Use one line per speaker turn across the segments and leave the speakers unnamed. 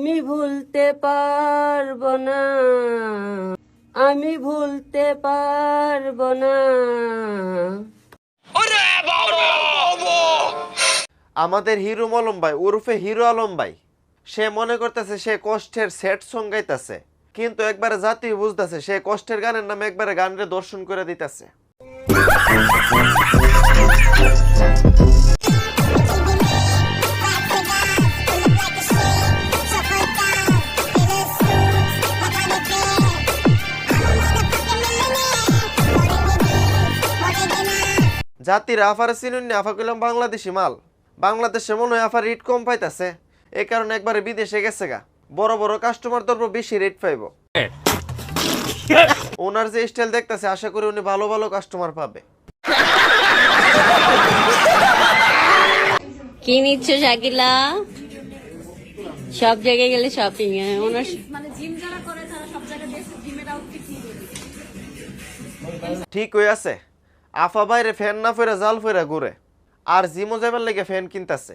আমি ভুলতে পারবো না, আমি ভুলতে পারবো না।
আমাদের হিরো আলম ভাই উরফে হিরো আলম ভাই সে মনে করতেছে সে কষ্টের সেট সং গাইতেছে, কিন্তু একবারে জাতি বুঝতেছে সে কষ্টের গানের নামে একবারে গানরে দর্শন করে দিতেছে। জাতির আফার চিনুন আফা কইলাম বাংলাদেশি মাল, বাংলাদেশে মনে হয় আফার রেট কম পাইতেছে, এই কারণে একবারে বিদেশে গেছে গা। বড় বড় কাস্টমার ধরবো বেশি রেট পাইব। ওনার যে স্টাইল দেখতেছে আশা করি উনি ভালো ভালো কাস্টমার পাবে।
কি নিচ্ছ শাকিলা? সব জায়গায় গেলে শপিং এ ওনার
ঠিক হয়ে আছে, আফা বাইরে ফ্যান না ফেরা জাল ফেরা ঘুরে, আর জিমো যাবার লেগে ফ্যান কিনতেছে।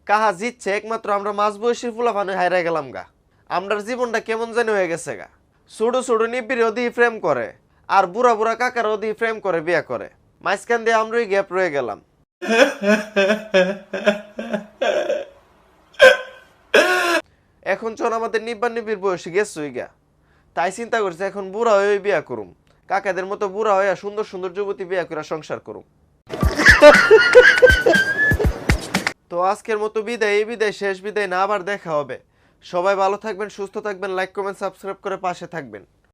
কাহা জিতছে একমাত্র আমরা মাঝ বয়সী ফুলাফানে হাইরা গেলাম গা। আমরার জীবনটা কেমন জানি হয়ে গেছে গা। ছোট ছোট নিবিড় ওদি ফ্রেম করে, আর বুড়া বুড়া কাকার ওদি ফ্রেম করে বিয়া করে, মাঝখান দিয়ে আমরাই গ্যাপ রয়ে গেলাম। এখন চল আমাদের নিব্বা নিবিড় বয়সে গেছে গা, তাই চিন্তা করছে এখন বুড়া হয়ে বিয়া করুম, কাকাদের মতো বুড়া হয়ে সুন্দর সুন্দর যুবতী বিয়া করে সংসার করুম। তো আজকের মতো বিদায়, এই বিদায় শেষ বিদায় না, আবার দেখা হবে। সবাই ভালো থাকবেন, সুস্থ থাকবেন, লাইক কমেন্ট সাবস্ক্রাইব করে পাশে থাকবেন।